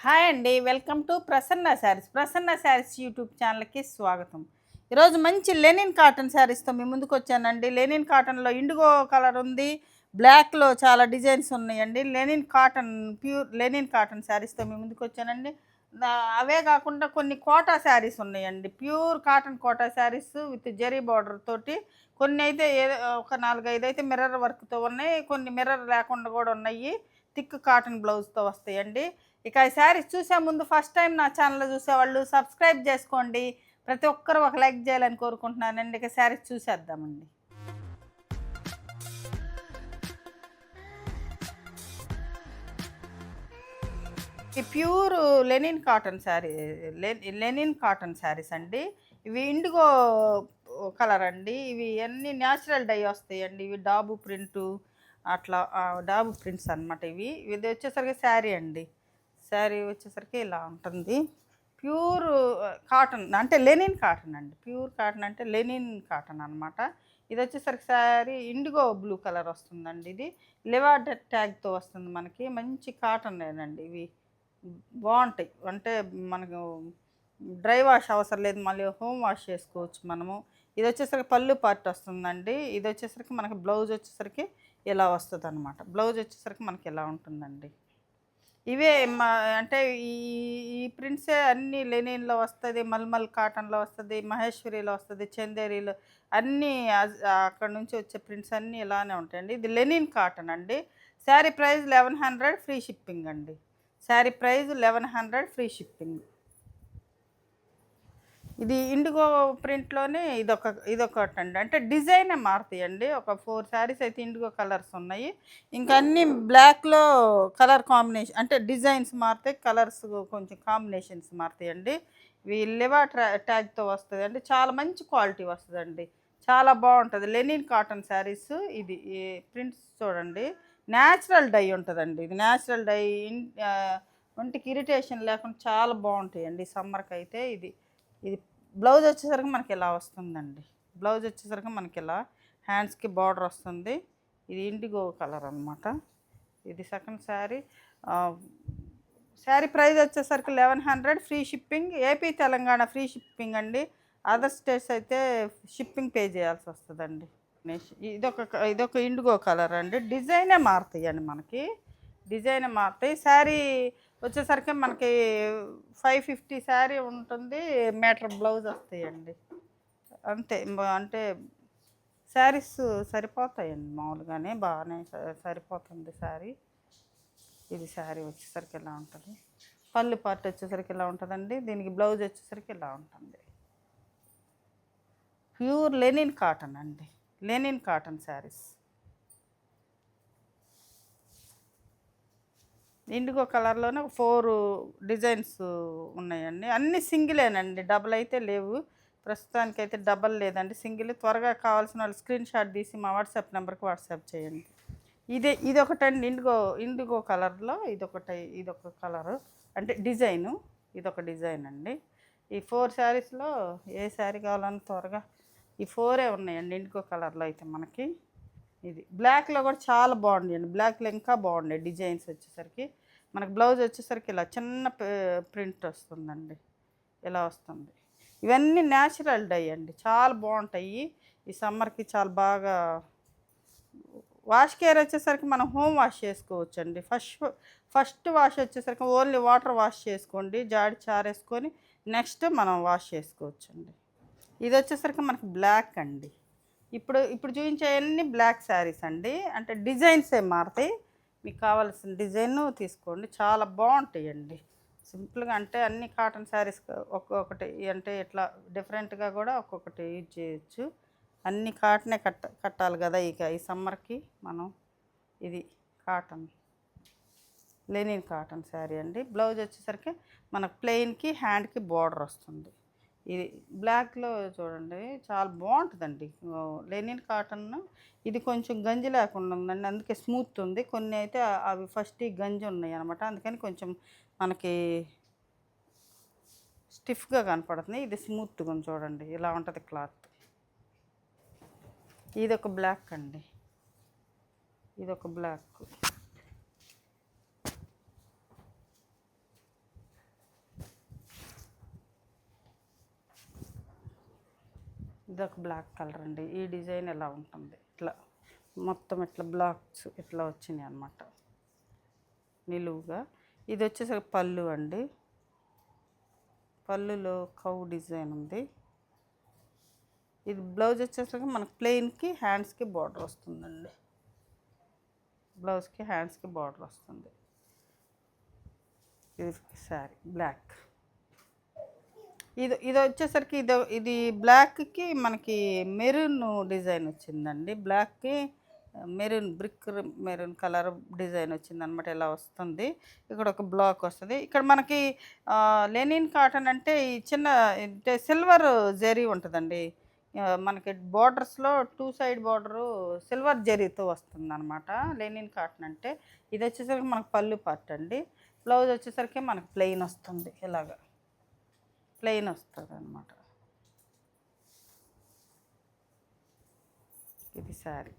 Hi అండి, welcome to Prasanna saris YouTube ఛానల్కి స్వాగతం. ఈరోజు మంచి లెనిన్ కాటన్ శారీస్తో మీ ముందుకు వచ్చానండి. లెనిన్ కాటన్లో ఇండిగో కలర్ ఉంది, బ్లాక్లో చాలా డిజైన్స్ ఉన్నాయండి. ప్యూర్ లెనిన్ కాటన్ శారీస్తో మీ ముందుకు వచ్చానండి. అవే కాకుండా కొన్ని కోటా శారీస్ ఉన్నాయండి, pure cotton Kota saris with zari border తోటి. కొన్ని అయితే ఒక 4-5 అయితే మిర్రర్ వర్క్తో ఉన్నాయి, కొన్ని మిర్రర్ లేకుండా కూడా ఉన్నాయి. థిక్ కాటన్ బ్లౌజ్తో వస్తాయండి. ఇక ఈ శారీస్ చూసే ముందు ఫస్ట్ టైం నా ఛానల్ చూసేవాళ్ళు సబ్స్క్రైబ్ చేసుకోండి. ప్రతి ఒక్కరు ఒక లైక్ చేయాలని కోరుకుంటున్నానండి. ఇక శారీస్ చూసేద్దామండి. ఈ pure linen cotton sari, Lenin cotton saris అండి. ఇవి ఇండిగో కలర్ అండి. ఇవి అన్ని న్యాచురల్ డై వస్తాయండి. ఇవి డాబు ప్రింటు అట్లా డాబు ప్రింట్స్ అనమాట. ఇది వచ్చేసరికి శారీ అండి. శారీ వచ్చేసరికి ఇలా ఉంటుంది. ప్యూర్ కాటన్ అంటే లెనిన్ కాటన్ అండి. ప్యూర్ కాటన్ అంటే లెనిన్ కాటన్ అనమాట. ఇది వచ్చేసరికి శారీ ఇండిగో బ్లూ కలర్ వస్తుందండి. ఇది లివార్డ్ ట్యాగ్తో వస్తుంది మనకి. మంచి కాటన్ లేదండి. ఇవి బాగుంటాయి. అంటే మనకు డ్రై వాష్ అవసరం లేదు, మళ్ళీ హోమ్ వాష్ చేసుకోవచ్చు మనము. ఇది వచ్చేసరికి పళ్ళు పార్ట్ వస్తుందండి. ఇది వచ్చేసరికి మనకి బ్లౌజ్ వచ్చేసరికి ఇలా వస్తుంది అనమాట. బ్లౌజ్ వచ్చేసరికి మనకి ఇలా ఉంటుందండి. ఇవే అంటే ఈ ఈ ప్రింట్సే అన్నీ లెనిన్లో వస్తుంది, మల్మల్ కాటన్లో వస్తుంది, మహేశ్వరిలో వస్తుంది, చందేరిలో అన్నీ అక్కడ నుంచి వచ్చే ప్రింట్స్ అన్నీ ఇలానే ఉంటాయండి. ఇది లెనిన్ కాటన్ అండి. శారీ ప్రైస్ 1100 ఫ్రీ షిప్పింగ్ అండి. Sari price 1100 free shipping. ఇది ఇండిగో ప్రింట్లోనే ఇదొకటి అండి. అంటే డిజైనే మారుతాయండి. ఒక 4 శారీస్ అయితే ఇండిగో కలర్స్ ఉన్నాయి. ఇంకా అన్ని బ్లాక్లో కలర్ కాంబినేషన్, అంటే డిజైన్స్ మారుతాయి, కలర్స్ కొంచెం కాంబినేషన్స్ మారుతాయండి. ఇవి లివా ట్యాగ్తో వస్తుంది అండి. చాలా మంచి క్వాలిటీ వస్తుందండి, చాలా బాగుంటుంది. Lenin cotton saris. ఇది ప్రింట్స్ చూడండి, న్యాచురల్ డై ఉంటుందండి. ఇది న్యాచురల్ డై, ఒంటికి ఇరిటేషన్ లేకుండా చాలా బాగుంటాయండి సమ్మర్కి అయితే. ఇది ఇది బ్లౌజ్ వచ్చేసరికి మనకి ఇలా వస్తుందండి. బ్లౌజ్ వచ్చేసరికి మనకి ఇలా హ్యాండ్స్కి బార్డర్ వస్తుంది. ఇది ఇండిగో కలర్ అనమాట. ఇది సెకండ్ శారీ. శారీ ప్రైస్ వచ్చేసరికి 1100 free shipping. AP Telangana free shipping అండి. అదర్ స్టేట్స్ అయితే షిప్పింగ్ పే చేయాల్సి వస్తుందండి. ఇదొక ఇండిగో కలర్ అండి. డిజైనే మారుతాయి అండి మనకి, డిజైన్ మారుతాయి. శారీ వచ్చేసరికి మనకి 550 శారీ ఉంటుంది, మీటర్ బ్లౌజ్ వస్తాయండి అంతే. అంటే శారీస్ సరిపోతాయండి, మామూలుగానే బాగానే సరిపోతుంది శారీ. ఇది శారీ వచ్చేసరికి ఇలా ఉంటుంది. పళ్ళు పార్ట్ వచ్చేసరికి ఇలా ఉంటుందండి. దీనికి బ్లౌజ్ వచ్చేసరికి ఇలా ఉంటుంది. ప్యూర్ లెనిన్ కాటన్ అండి, లెనిన్ కాటన్ శారీస్. ఇండిగో కలర్లోనే 4 డిజైన్స్ ఉన్నాయండి. అన్నీ సింగిలేనండి, డబల్ అయితే లేవు. ప్రస్తుతానికైతే డబల్ లేదండి, సింగిల్. త్వరగా కావాల్సిన వాళ్ళు స్క్రీన్ షాట్ తీసి మా వాట్సాప్ నెంబర్కి వాట్సాప్ చేయండి. ఇదొకటండి, ఇండిగో కలర్లో ఇదొక కలరు, అంటే డిజైను. ఇదొక డిజైన్ అండి. ఈ 4 శారీస్లో ఏ శారీ కావాలని త్వరగా, ఈ 4 ఉన్నాయండి ఇండిగో కలర్లో అయితే మనకి. ఇది బ్లాక్లో కూడా చాలా బాగుంది, బ్లాక్లో ఇంకా బాగుండే డిజైన్స్ వచ్చేసరికి. మనకు బ్లౌజ్ వచ్చేసరికి ఇలా చిన్న ప్రింట్ వస్తుందండి, ఇలా వస్తుంది. ఇవన్నీ న్యాచురల్ డై అండి, చాలా బాగుంటాయి. ఈ సమ్మర్కి చాలా బాగా. వాష్ కేర్ వచ్చేసరికి మనం హోమ్ వాష్ చేసుకోవచ్చు అండి. ఫస్ట్ వాష్ వచ్చేసరికి ఓన్లీ వాటర్ వాష్ చేసుకోండి, జాడి చారేసుకొని నెక్స్ట్ మనం వాష్ చేసుకోవచ్చు అండి. ఇది వచ్చేసరికి మనకి బ్లాక్ అండి. ఇప్పుడు చూపించే అన్ని బ్లాక్ శారీస్ అండి. అంటే డిజైన్సే మారుతాయి, మీకు కావాల్సిన డిజైన్ తీసుకోండి, చాలా బాగుంటాయండి. సింపుల్గా అంటే అన్ని కాటన్ శారీస్ ఒక్కొక్కటి అంటే ఇట్లా డిఫరెంట్గా కూడా ఒక్కొక్కటి యూజ్ చేయొచ్చు. అన్ని కాటనే కట్టాలి కదా ఇక ఈ సమ్మర్కి మనం. ఇది కాటన్, లెనిన్ కాటన్ శారీ అండి. బ్లౌజ్ వచ్చేసరికి మనకు ప్లెయిన్కి హ్యాండ్కి బార్డర్ వస్తుంది. ఇది బ్లాక్లో చూడండి, చాలా బాగుంటుందండి లెనిన్ కాటన్. ఇది కొంచెం గంజి లేకుండా ఉందండి, అందుకే స్మూత్ ఉంది. కొన్ని అయితే అవి ఫస్ట్ గంజి ఉన్నాయి అనమాట, అందుకని కొంచెం మనకి స్టిఫ్గా కనపడుతుంది. ఇది స్మూత్గా ఉంది చూడండి, ఇలా ఉంటుంది క్లాత్. ఇదొక బ్లాక్ అండి, ఇదొక బ్లాక్. ఇదొక బ్లాక్ కలర్ అండి. ఈ డిజైన్ ఎలా ఉంటుంది, ఇట్లా మొత్తం ఇట్లా బ్లాక్స్ ఇట్లా వచ్చినాయి అన్నమాట నిలువుగా. ఇది వచ్చేసరికి పళ్ళు అండి. పళ్ళులో కౌ డిజైన్ ఉంది. ఇది బ్లౌజ్ వచ్చేసరికి మనకు ప్లెయిన్కి హ్యాండ్స్కి బార్డర్ వస్తుందండి. బ్లౌజ్కి హ్యాండ్స్కి బార్డర్ వస్తుంది. ఇది శారీ బ్లాక్. ఇది వచ్చేసరికి ఇది బ్లాక్కి మనకి మెరూన్ డిజైన్ వచ్చిందండి. బ్లాక్కి maroon brick maroon colour design వచ్చిందనమాట. ఇలా వస్తుంది. ఇక్కడ ఒక బ్లాక్ వస్తుంది. ఇక్కడ మనకి లెనిన్ కాటన్ అంటే ఈ చిన్న సిల్వర్ జరీ ఉంటుందండి. మనకి బార్డర్స్లో 2 సైడ్ బార్డరు సిల్వర్ జరీతో వస్తుంది అనమాట లెనిన్ కాటన్ అంటే. ఇది వచ్చేసరికి మనకు పళ్ళు పార్ట్ అండి. బ్లౌజ్ వచ్చేసరికి మనకు ప్లెయిన్ వస్తుంది. ఇలాగా ప్లెయిన్ వస్తుంది అనమాట. ఇది శారీ.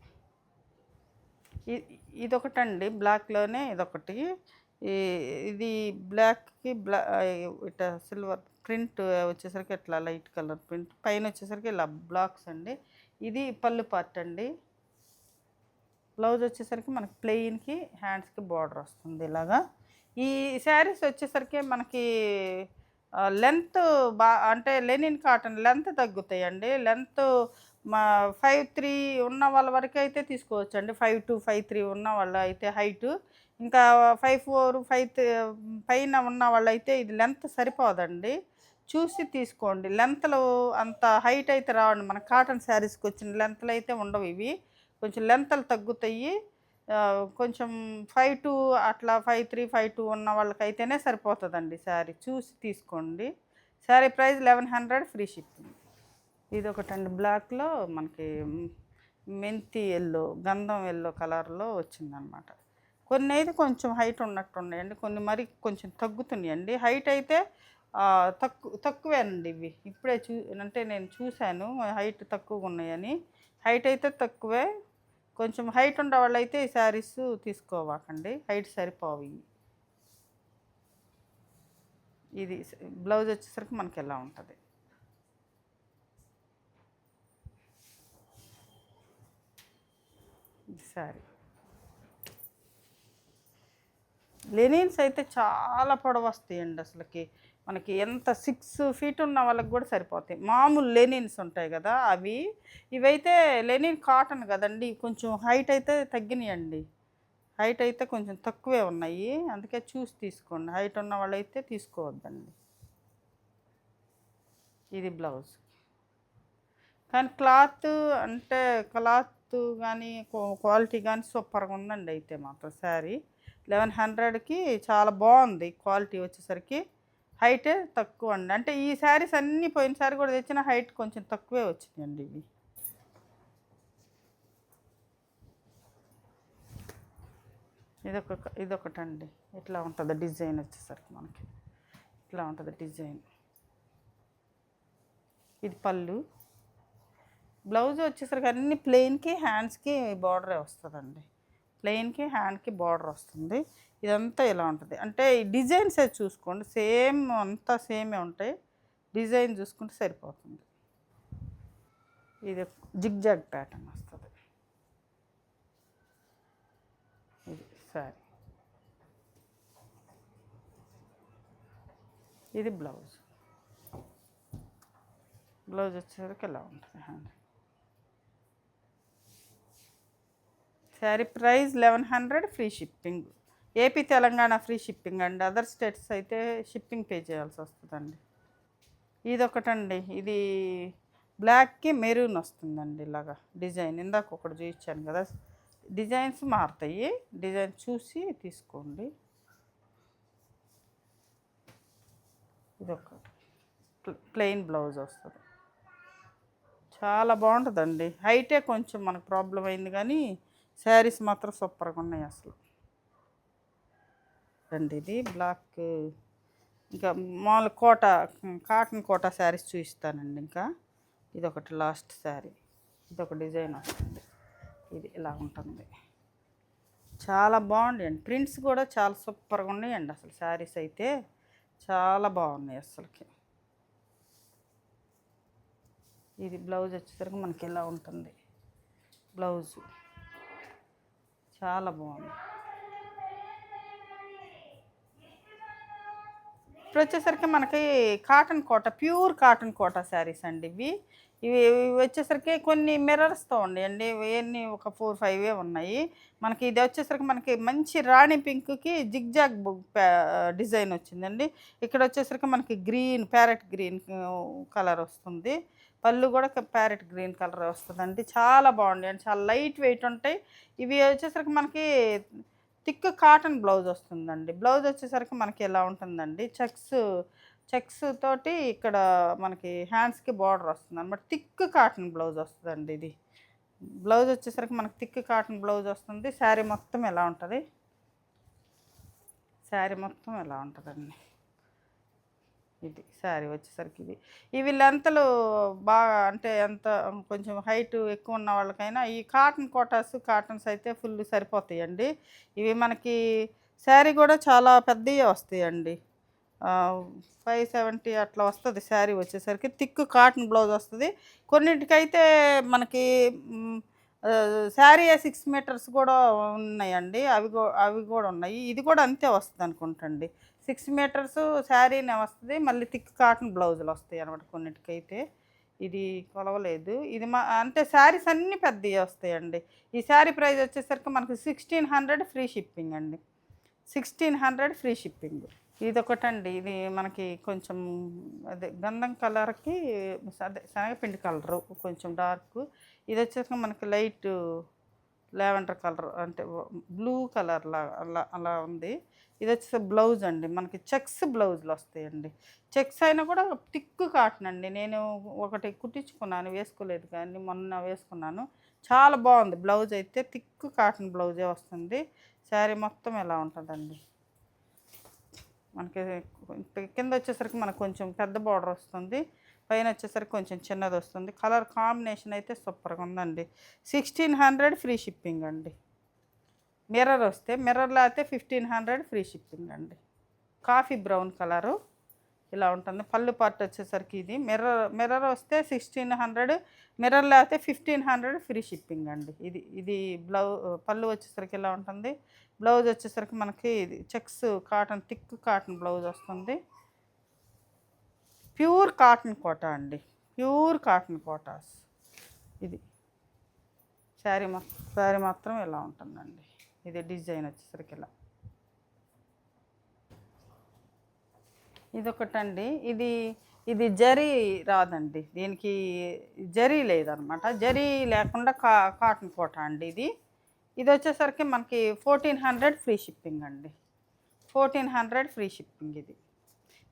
ఇదొకటండి బ్లాక్లోనే ఇదొకటి. ఇది బ్లాక్కి ఇట్లా సిల్వర్ ప్రింట్ వచ్చేసరికి ఇట్లా లైట్ కలర్ ప్రింట్, పైన వచ్చేసరికి ఇలా బ్లాక్స్ అండి. ఇది పళ్ళు పార్ట్ అండి. బ్లౌజ్ వచ్చేసరికి మనకి ప్లెయిన్కి హ్యాండ్స్కి బార్డర్ వస్తుంది ఇలాగా. ఈ శారీస్ వచ్చేసరికి మనకి లెంత్ అంటే లెనిన్ కాటన్ లెంత్ తగ్గుతాయండి. లెంత్ 5'3" ఉన్న వాళ్ళ వరకు అయితే తీసుకోవచ్చండి. 5'2", 5'3" ఉన్న వాళ్ళు అయితే హైటు. ఇంకా 5'4", 5'3" పైన ఉన్న వాళ్ళు అయితే ఇది లెంత్ సరిపోదండి. చూసి తీసుకోండి. లెంత్లు అంత హైట్ అయితే రావండి. మన కాటన్ శారీస్కి వచ్చిన లెంత్లు అయితే ఉండవు. ఇవి కొంచెం లెంత్లు తగ్గుతాయి. కొంచెం 5'2" అట్లా 5'3", 5'2" ఉన్న వాళ్ళకైతేనే సరిపోతుందండి శారీ. చూసి తీసుకోండి. Sari price 1100 free shipping. ఇది ఒకటండి బ్లాక్లో మనకి మెంతి ఎల్లో గంధం ఎల్లో కలర్లో వచ్చిందనమాట. కొన్ని అయితే కొంచెం హైట్ ఉన్నట్టు ఉన్నాయండి. కొన్ని మరి కొంచెం తగ్గుతున్నాయండి. హైట్ అయితే తక్కువేనండి ఇవి. ఇప్పుడే అంటే నేను చూశాను హైట్ తక్కువగా ఉన్నాయని. హైట్ అయితే తక్కువే. కొంచెం హైట్ ఉండే వాళ్ళు అయితే ఈ శారీస్ తీసుకోవాకండి. హైట్ సరిపోవు. ఇది బ్లౌజ్ వచ్చేసరికి మనకి ఎలా ఉంటుంది. శారీ లెనిన్స్ అయితే చాలా పొడవు వస్తాయండి. అసలుకి మనకి ఎంత 6 feet ఉన్న వాళ్ళకి కూడా సరిపోతాయి. మామూలు లెనిన్స్ ఉంటాయి కదా అవి. ఇవైతే లెనిన్ కాటన్ కదండి, కొంచెం హైట్ అయితే తగ్గినాయండి. హైట్ అయితే కొంచెం తక్కువే ఉన్నాయి. అందుకే చూసి తీసుకోండి. హైట్ ఉన్న వాళ్ళు అయితే తీసుకోవద్దండి. ఇది బ్లౌజ్. కానీ క్లాత్ అంటే క్లాత్ కానీ క్వాలిటీ కానీ సూపర్గా ఉందండి. అయితే మాత్రం శారీ 1100కి చాలా బాగుంది. క్వాలిటీ వచ్చేసరికి హైటే తక్కువ అండి. అంటే ఈ శారీస్ అన్నీ పోయినసారి కూడా తెచ్చిన హైట్ కొంచెం తక్కువే వచ్చినాయండి ఇవి. ఇదొకటండి. ఇట్లా ఉంటుంది డిజైన్ వచ్చేసరికి మనకి ఇట్లా ఉంటుంది డిజైన్. ఇది పళ్ళు. బ్లౌజ్ వచ్చేసరికి అన్ని ప్లెయిన్కి హ్యాండ్స్కి బార్డరే వస్తుందండి. ప్లెయిన్కి హ్యాండ్కి బార్డర్ వస్తుంది. ఇదంతా ఇలా ఉంటుంది. అంటే ఈ డిజైన్స్ చూసుకోండి, సేమ్ అంతా సేమే ఉంటాయి. డిజైన్ చూసుకుంటే సరిపోతుంది. ఇది జిగ్జాగ్ ప్యాటర్న్ వస్తుంది. ఇది సారీ. ఇది బ్లౌజ్. బ్లౌజ్ వచ్చేసరికి ఇలా ఉంటుంది hand. Sari price 1100 free shipping. AP Telangana free shipping అండి. అదర్ స్టేట్స్ అయితే షిప్పింగ్ పే చేయాల్సి వస్తుందండి. ఇదొకటండి. ఇది బ్లాక్కి మెరూన్ వస్తుందండి. ఇలాగా డిజైన్ ఇందాక ఒకటి చూపించాను కదా. డిజైన్స్ మారుతాయి. డిజైన్ చూసి తీసుకోండి. ఇదొక ప్లెయిన్ బ్లౌజ్ వస్తుంది. చాలా బాగుంటుందండి. హైటే కొంచెం మనకు ప్రాబ్లం అయింది కానీ శారీస్ మాత్రం సూపర్గా ఉన్నాయి అసలు అండి. ఇది బ్లాక్. ఇంకా మామూలు కాటన్ కోటా శారీస్ చూపిస్తానండి. ఇంకా ఇదొకటి లాస్ట్ శారీ. ఇదొక డిజైన్ వస్తుంది. ఇది ఇలా ఉంటుంది. చాలా బాగుంటాయండి. ప్రింట్స్ కూడా చాలా సూపర్గా ఉన్నాయండి. అసలు శారీస్ అయితే చాలా బాగున్నాయి అసలుకి. ఇది బ్లౌజ్ వచ్చేసరికి మనకి ఇలా ఉంటుంది. బ్లౌజు చాలా బాగుంది. ఇప్పుడు వచ్చేసరికి మనకి కాటన్ కోట, ప్యూర్ కాటన్ కోట శారీస్ అండి ఇవి. ఇవి వచ్చేసరికి కొన్ని మిర్రర్స్తో ఉన్నాయండి. ఇవన్నీ ఒక 4, 5 ఉన్నాయి. మనకి ఇది వచ్చేసరికి మనకి మంచి రాణి పింక్కి జిగ్జాగ్ డిజైన్ వచ్చిందండి. ఇక్కడ వచ్చేసరికి మనకి గ్రీన్, ప్యారెట్ గ్రీన్ కలర్ వస్తుంది. పళ్ళు కూడా ప్యారెట్ గ్రీన్ కలర్ వస్తుందండి. చాలా బాగుంది అండి, చాలా లైట్ వెయిట్ ఉంటాయి. ఇవి వచ్చేసరికి మనకి థిక్ కాటన్ బ్లౌజ్ వస్తుందండి. బ్లౌజ్ వచ్చేసరికి మనకి ఎలా ఉంటుందండి, చెక్స్ తోటి ఇక్కడ మనకి హ్యాండ్స్కి బార్డర్ వస్తుంది అనమాట. థిక్ కాటన్ బ్లౌజ్ వస్తుందండి. ఇది బ్లౌజ్ వచ్చేసరికి మనకి థిక్ కాటన్ బ్లౌజ్ వస్తుంది. శారీ మొత్తం ఎలా ఉంటుంది, శారీ మొత్తం ఎలా ఉంటుందండి. ఇది శారీ వచ్చేసరికి ఇవి లెంతలు బాగా అంటే ఎంత కొంచెం హైట్ ఎక్కువ ఉన్న వాళ్ళకైనా ఈ కాటన్ కాటన్స్ అయితే ఫుల్ సరిపోతాయండి. ఇవి మనకి శారీ కూడా చాలా పెద్దవి వస్తాయండి. 570 అట్లా వస్తుంది శారీ వచ్చేసరికి. థిక్ కాటన్ బ్లౌజ్ వస్తుంది. కొన్నిటికైతే మనకి శారీ 6 మీటర్స్ కూడా ఉన్నాయండి. అవి కూడా ఉన్నాయి. ఇది కూడా అంతే వస్తుంది అనుకుంటండి. 6 మీటర్స్ శారీనే వస్తుంది. మళ్ళీ థిక్ కాటన్ బ్లౌజులు వస్తాయి అనమాట కొన్నిటికైతే. ఇది కొలవలేదు. ఇది అంటే శారీస్ అన్నీ పెద్దవి వస్తాయండి. ఈ శారీ ప్రైస్ వచ్చేసరికి మనకు 1600 ఫ్రీ షిప్పింగ్ అండి. 1600 ఫ్రీ షిప్పింగ్. ఇది ఒకటండి. ఇది మనకి కొంచెం అదే గంధం కలర్కి అదే శనగపిండి కలరు కొంచెం డార్క్. ఇది వచ్చేసరికి మనకి లైట్ లావెండర్ కలర్ అంటే బ్లూ కలర్ అలా ఉంది. ఇది వచ్చేసి బ్లౌజ్ అండి. మనకి చెక్స్ బ్లౌజులు వస్తాయండి. చెక్స్ అయినా కూడా థిక్ కాటన్ అండి. నేను ఒకటి కుట్టించుకున్నాను, వేసుకోలేదు కానీ మొన్న వేసుకున్నాను. చాలా బాగుంది బ్లౌజ్ అయితే. థిక్ కాటన్ బ్లౌజే వస్తుంది. శారీ మొత్తం ఎలా ఉంటుందండి. మనకి కింద వచ్చేసరికి మనకు కొంచెం పెద్ద బార్డర్ వస్తుంది. పైన వచ్చేసరికి కొంచెం చిన్నది వస్తుంది. కలర్ కాంబినేషన్ అయితే సూపర్గా ఉందండి. 1600 ఫ్రీ షిప్పింగ్ అండి. మిర్రర్ వస్తే మిర్రర్లో అయితే 1500 ఫ్రీ షిప్పింగ్ అండి. కాఫీ బ్రౌన్ కలరు ఇలా ఉంటుంది. పళ్ళు పార్ట్ వచ్చేసరికి ఇది మిర్రర్ వస్తే 1600, మిర్రర్లో అయితే 1500 ఫ్రీ షిప్పింగ్ అండి. ఇది పళ్ళు వచ్చేసరికి ఇలా ఉంటుంది. బ్లౌజ్ వచ్చేసరికి మనకి ఇది checks cotton thick cotton blouse వస్తుంది. ప్యూర్ కాటన్ కోట అండి. Pure cotton Kotas. ఇది శారీ మాత్రం ఇలా ఉంటుందండి. ఇది డిజైన్ వచ్చేసరికి ఇలా. ఇదొకటండి. ఇది జరీ రాదండి. దీనికి జరీ లేదనమాట. జరీ లేకుండా కాటన్ కోట అండి. ఇది వచ్చేసరికి మనకి 1400 ఫ్రీ షిప్పింగ్ అండి. 1400 ఫ్రీ షిప్పింగ్. ఇది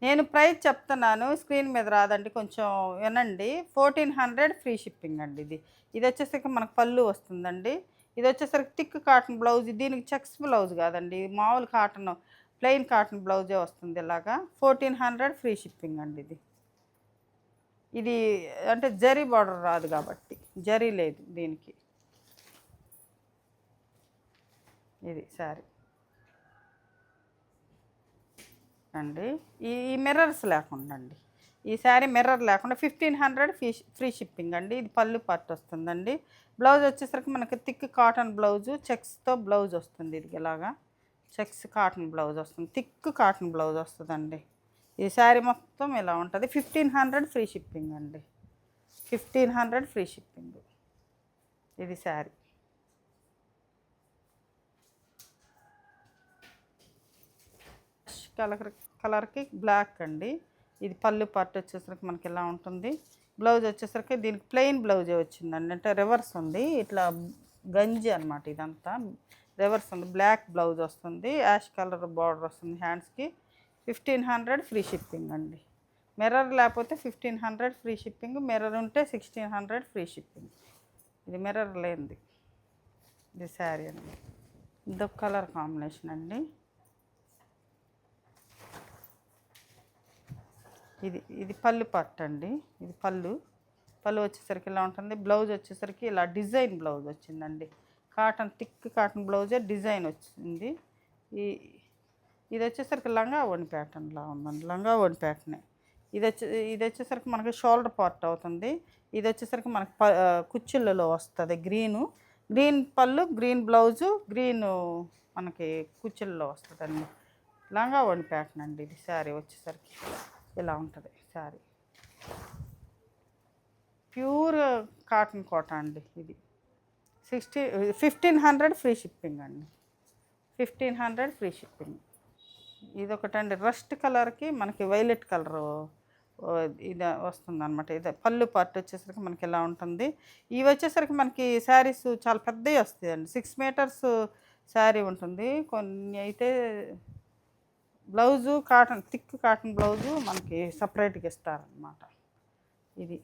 నేను ప్రైస్ చెప్తున్నాను, స్క్రీన్ మీద రాదండి, కొంచెం వినండి. 1400 ఫ్రీ షిప్పింగ్ అండి. ఇది వచ్చేసరికి మనకు పళ్ళు వస్తుందండి. ఇది వచ్చేసరికి థిక్ కాటన్ బ్లౌజ్. దీనికి చెక్స్ బ్లౌజ్ కాదండి, మామూలు కాటన్ ప్లెయిన్ కాటన్ బ్లౌజే వస్తుంది ఇలాగా. 1400 ఫ్రీ షిప్పింగ్ అండి. ఇది అంటే జరీ బార్డర్ రాదు కాబట్టి, జరీ లేదు దీనికి. ఇది శారీ అండి. ఈ మిర్రర్స్ లేకుండా అండి. ఈ శారీ మిర్రర్ లేకుండా 1500 ఫ్రీ షిప్పింగ్ అండి. ఇది పళ్ళు పార్ట్ వస్తుందండి. బ్లౌజ్ వచ్చేసరికి మనకి థిక్ కాటన్ బ్లౌజు చెక్స్తో బ్లౌజ్ వస్తుంది. ఇది ఇలాగా చెక్స్ కాటన్ బ్లౌజ్ వస్తుంది. థిక్ కాటన్ బ్లౌజ్ వస్తుందండి. ఈ శారీ మొత్తం ఇలా ఉంటుంది. 1500 ఫ్రీ షిప్పింగ్ అండి. 1500 ఫ్రీ షిప్పింగ్. ఇది శారీ. కలర్కి బ్లాక్ అండి. ఇది పళ్ళు పార్ట్ వచ్చేసరికి మనకి ఇలా ఉంటుంది. బ్లౌజ్ వచ్చేసరికి దీనికి ప్లెయిన్ బ్లౌజే వచ్చిందండి. అంటే రివర్స్ ఉంది, ఇట్లా గంజి అనమాట. ఇదంతా రివర్స్ ఉంది. బ్లాక్ బ్లౌజ్ వస్తుంది. యాష్ కలర్ బార్డర్ వస్తుంది హ్యాండ్స్కి. 1500 ఫ్రీ షిప్పింగ్ అండి. మిర్రర్ లేకపోతే 1500 ఫ్రీ షిప్పింగ్. మిర్రర్ ఉంటే 1600 ఫ్రీ షిప్పింగ్. ఇది మిర్రర్ లేనిది. ఇది శారీ అండి. ఇదొక కలర్ కాంబినేషన్ అండి. ఇది పళ్ళు పార్ట్ అండి. ఇది పళ్ళు వచ్చేసరికి ఇలా ఉంటుంది. బ్లౌజ్ వచ్చేసరికి ఇలా డిజైన్ బ్లౌజ్ వచ్చిందండి. కాటన్ థిక్ కాటన్ బ్లౌజే డిజైన్ వచ్చింది. ఇది వచ్చేసరికి లంగా ఓని ప్యాటర్న్లా ఉందండి. లంగా ఓని ప్యాటర్నే. ఇది వచ్చి ఇది వచ్చేసరికి మనకి షోల్డర్ పార్ట్ అవుతుంది. ఇది వచ్చేసరికి మనకి కుచ్చిళ్ళలో వస్తుంది. గ్రీన్ పళ్ళు, గ్రీన్ బ్లౌజు, గ్రీను మనకి కుచ్చిళ్ళలో వస్తుందండి. లంగా ఓణి ప్యాటర్న్ అండి ఇది. శారీ వచ్చేసరికి ఇలా ఉంటుంది శారీ. ప్యూర్ కాటన్ కోట అండి ఇది. 1500 ఫ్రీ షిప్పింగ్ అండి. 1500 ఫ్రీ షిప్పింగ్. ఇదొకటండి రస్ట్ కలర్కి మనకి వైలెట్ కలరు ఇది వస్తుంది అనమాట. ఇది పళ్ళు పార్ట్ వచ్చేసరికి మనకి ఇలా ఉంటుంది. ఇవి వచ్చేసరికి మనకి శారీస్ చాలా పెద్దవి వస్తాయండి. 6 మీటర్స్ శారీ ఉంటుంది. కొన్ని అయితే బ్లౌజు థిక్ కాటన్ బ్లౌజు మనకి సపరేట్గా ఇస్తారనమాట. ఇది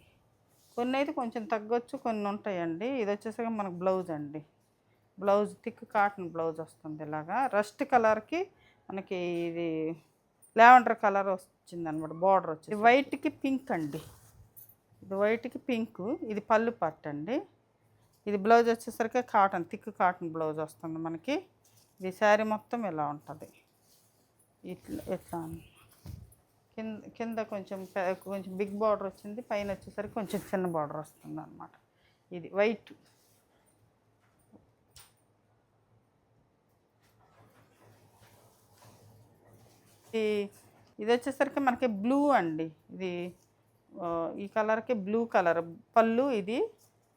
కొన్ని అయితే కొంచెం తగ్గొచ్చు, కొన్ని ఉంటాయండి. ఇది వచ్చేసరికి మనకు బ్లౌజ్ అండి. బ్లౌజ్ థిక్ కాటన్ బ్లౌజ్ వస్తుంది. ఇలాగా రస్ట్ కలర్కి మనకి ఇది లావెండర్ కలర్ వచ్చిందనమాట. బార్డర్ వచ్చింది. వైట్కి పింక్ అండి. ఇది వైట్కి పింక్. ఇది పళ్ళు పార్ట్ అండి. ఇది బ్లౌజ్ వచ్చేసరికి థిక్ కాటన్ బ్లౌజ్ వస్తుంది మనకి. ఇది శారీ మొత్తం ఇలా ఉంటుంది. ఇట్లా కింద కొంచెం బిగ్ బార్డర్ వచ్చింది. పైన వచ్చేసరికి కొంచెం చిన్న బార్డర్ వస్తుంది అనమాట. ఇది వైట్. ఇది వచ్చేసరికి మనకి బ్లూ అండి. ఇది ఈ కలర్కి బ్లూ కలర్ పళ్ళు. ఇది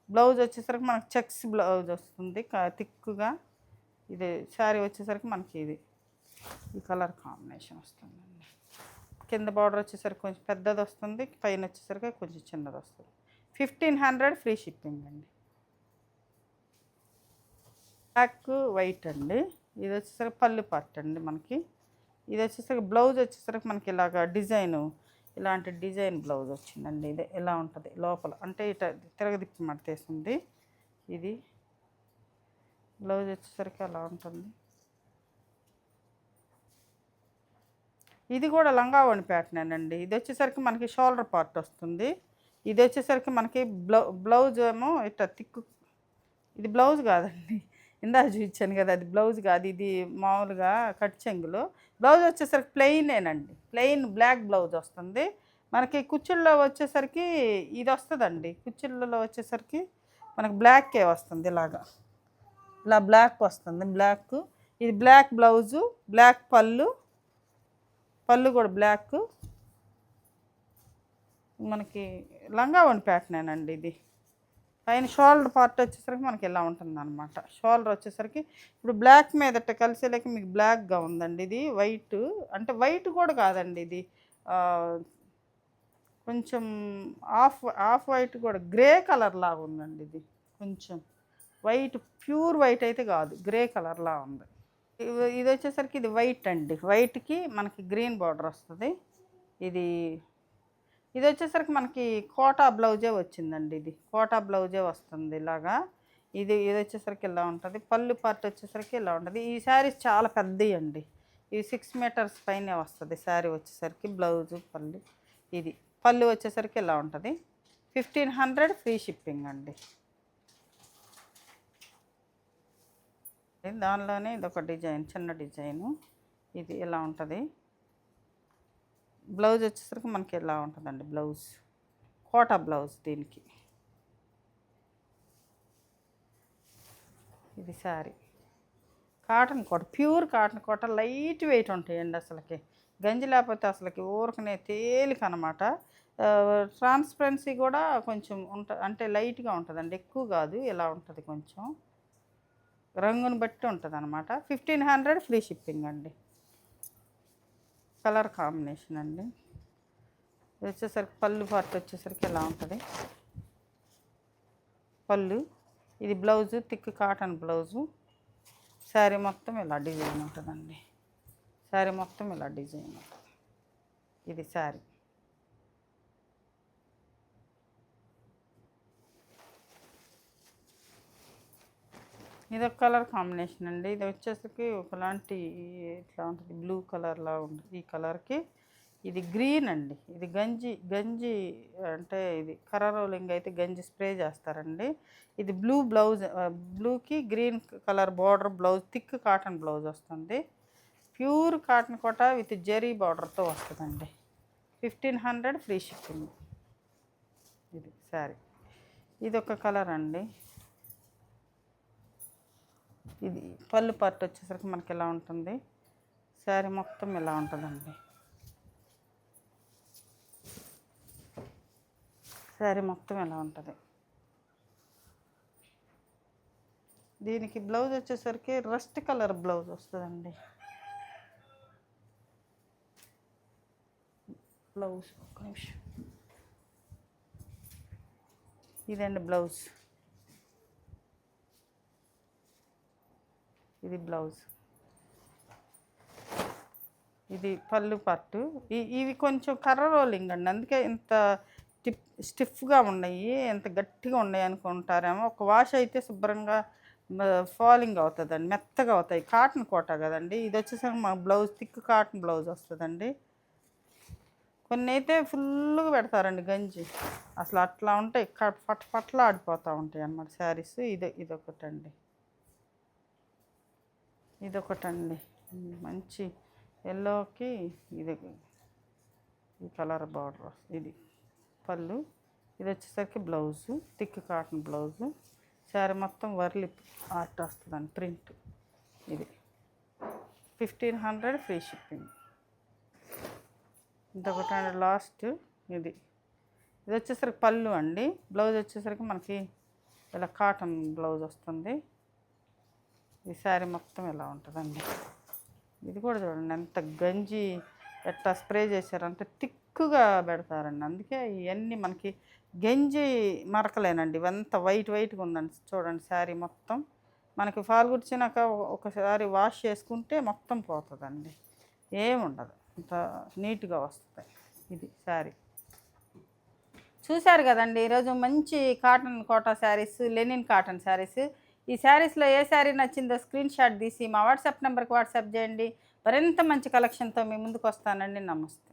బ్లౌజ్ వచ్చేసరికి మనకి చెక్స్ బ్లౌజ్ వస్తుంది థిక్గా. ఇది శారీ వచ్చేసరికి మనకి ఈ కలర్ కాంబినేషన్ వస్తుందండి. కింద బార్డర్ వచ్చేసరికి కొంచెం పెద్దది వస్తుంది, పైన వచ్చేసరికి కొంచెం చిన్నది వస్తుంది. 1500 ఫ్రీ షిప్పింగ్ అండి. బ్లాక్ వైట్ అండి. ఇది వచ్చేసరికి పళ్ళు పార్ట్ అండి మనకి. ఇది వచ్చేసరికి బ్లౌజ్ వచ్చేసరికి మనకి ఇలాగ ఇలాంటి డిజైన్ బ్లౌజ్ వచ్చిందండి. ఇది ఎలా ఉంటుంది లోపల అంటే ఇట్లా తిరగదిప్పి మడతేస్తుంది. ఇది బ్లౌజ్ వచ్చేసరికి అలా ఉంటుంది. ఇది కూడా లంగా ఓణి ప్యాటర్న్ అండి. ఇది వచ్చేసరికి మనకి షోల్డర్ పార్ట్ వస్తుంది. ఇది వచ్చేసరికి మనకి బ్లౌజ్ ఏమో ఇట్లా ఇది బ్లౌజ్ కాదండి, ఇందాక చూపించాను కదా, అది బ్లౌజ్ కాదు. ఇది మామూలుగా కట్ చెంగులు. బ్లౌజ్ వచ్చేసరికి ప్లెయినేనండి. ప్లెయిన్ బ్లాక్ బ్లౌజ్ వస్తుంది మనకి. కుచ్చిళ్ళలో వచ్చేసరికి ఇది వస్తుందండి. కుచ్చిళ్ళలో వచ్చేసరికి మనకి బ్లాక్కే వస్తుంది. ఇలా బ్లాక్ వస్తుంది. బ్లాక్. ఇది బ్లాక్ బ్లౌజు, బ్లాక్ పళ్ళు కూడా బ్లాక్. మనకి లంగా ఓణి ప్యాటర్నేనండి ఇది. పైన షోల్డర్ పార్ట్ వచ్చేసరికి మనకి ఇలా ఉంటుంది అనమాట. షోల్డర్ వచ్చేసరికి ఇప్పుడు బ్లాక్ మీదట కలిసేలేక మీకు బ్లాక్గా ఉందండి. ఇది వైట్ అంటే వైట్ కూడా కాదండి. ఇది కొంచెం ఆఫ్ వైట్ కూడా గ్రే కలర్ లాగా ఉందండి. ఇది కొంచెం వైట్, ప్యూర్ వైట్ అయితే కాదు, గ్రే కలర్లా ఉంది. ఇది వచ్చేసరికి ఇది వైట్ అండి. వైట్కి మనకి గ్రీన్ బార్డర్ వస్తుంది. ఇది వచ్చేసరికి మనకి కోటా బ్లౌజే వచ్చిందండి. ఇది కోటా బ్లౌజే వస్తుంది ఇలాగా. ఇది వచ్చేసరికి ఇలా ఉంటుంది. పళ్ళు పార్ట్ వచ్చేసరికి ఇలా ఉంటుంది. ఈ శారీస్ చాలా పెద్దవి అండి. ఇది 6 మీటర్స్ పైనే వస్తుంది శారీ వచ్చేసరికి. బ్లౌజు పళ్ళు వచ్చేసరికి ఇలా ఉంటుంది. 1500 ఫ్రీ షిప్పింగ్ అండి. దానిలోనే ఇదొక డిజైన్, చిన్న డిజైను. ఇది ఇలా ఉంటుంది. బ్లౌజ్ వచ్చేసరికి మనకి ఇలా ఉంటుందండి. బ్లౌజ్ కోటా బ్లౌజ్ దీనికి. ఇది శారీ కాటన్ కోట, ప్యూర్ కాటన్ కోట. లైట్ వెయిట్ ఉంటాయండి. అసలుకి గంజి లేకపోతే అసలుకి ఊరకనే తేలిక అనమాట. ట్రాన్స్పరెన్సీ కూడా కొంచెం అంటే లైట్గా ఉంటుందండి, ఎక్కువ కాదు. ఇలా ఉంటుంది, కొంచెం రంగుని బట్టి ఉంటుంది అనమాట. 1500 ఫ్రీ షిప్పింగ్ అండి. కలర్ కాంబినేషన్ అండి. ఇది వచ్చేసరికి పళ్ళు పార్ట్ వచ్చేసరికి ఇలా ఉంటుంది. పళ్ళు. ఇది blouse thick cotton blouse. Sari మొత్తం ఇలా డిజైన్ ఉంటుందండి. శారీ మొత్తం ఇలా డిజైన్ ఉంటుంది. ఇది శారీ. ఇది ఒక కలర్ కాంబినేషన్ అండి. ఇది వచ్చేసరికి ఒకలాంటి ఇట్లా ఉంటుంది, బ్లూ కలర్లా ఉంటుంది. ఈ కలర్కి ఇది గ్రీన్ అండి. ఇది గంజి అంటే ఇది కర్ర రోలింగ్ అయితే గంజి స్ప్రే చేస్తారండి. ఇది బ్లూ బ్లౌజ్, బ్లూకి green colour border blouse, thick cotton blouse వస్తుంది. Pure cotton Kota with zari బార్డర్తో వస్తుందండి. 1500 ఫ్రీ షిప్పింగ్. ఇది శారీ. ఇది ఒక కలర్ అండి. ఇది పళ్ళు పార్ట్ వచ్చేసరికి మనకి ఇలా ఉంటుంది. శారీ మొత్తం ఇలా ఉంటుందండి. శారీ మొత్తం ఇలా ఉంటుంది. దీనికి బ్లౌజ్ వచ్చేసరికి రస్ట్ కలర్ బ్లౌజ్ వస్తుందండి. బ్లౌజ్ ఒక్క నిమిషం. ఇదండి బ్లౌజ్. ఇది బ్లౌజ్. ఇది పళ్ళు పట్టు. ఇవి కొంచెం కర్ర రోలింగ్ అండి, అందుకే ఇంత స్టిఫ్గా ఉన్నాయి, ఎంత గట్టిగా ఉన్నాయి అనుకుంటారేమో. ఒక వాష్ అయితే శుభ్రంగా ఫాలింగ్ అవుతుందండి, మెత్తగా అవుతాయి. కాటన్ కోట కదండి. ఇది వచ్చేసరికి మా బ్లౌజ్ థిక్ కాటన్ బ్లౌజ్ వస్తుందండి. కొన్ని అయితే ఫుల్గా పెడతారండి గంజి, అసలు అట్లా ఉంటాయి, పట్ల ఆడిపోతూ ఉంటాయి అన్నమాట శారీస్. ఇదొకటండి. ఇదొకటండి మంచి ఎల్లోకి ఇది ఈ కలర్ బార్డర్. ఇది పళ్ళు. ఇది వచ్చేసరికి blouse, thick cotton blouse. Sari మొత్తం వర్లి ఆర్ట్ వస్తుందండి, ప్రింట్. ఇది 1500 ఫ్రీ షిప్పింగ్. ఇదొకటండి లాస్ట్. ఇది వచ్చేసరికి పళ్ళు అండి. బ్లౌజ్ వచ్చేసరికి మనకి ఇలా కాటన్ బ్లౌజ్ వస్తుంది. ఈ శారీ మొత్తం ఇలా ఉంటుందండి. ఇది కూడా చూడండి ఎంత గంజి ఎట్లా స్ప్రే చేశారంటే థిక్గా పెడతారండి, అందుకే ఇవన్నీ మనకి గంజి మరకలేనండి. ఇవంతా వైట్గా ఉందండి. చూడండి శారీ మొత్తం మనకి ఫాల్ గుర్చినాక ఒకసారి వాష్ చేసుకుంటే మొత్తం పోతుందండి, ఏముండదు, అంత నీట్గా వస్తుంది. ఇది శారీ. చూశారు కదండి ఈరోజు మంచి cotton Kota saris, linen cotton saris. ఈ శారీస్లో ఏ శారీ నచ్చిందో స్క్రీన్ షాట్ తీసి మా వాట్సాప్ నెంబర్కి వాట్సాప్ చేయండి. మరింత మంచి కలెక్షన్తో మీ ముందుకు వస్తానండి. నమస్తే.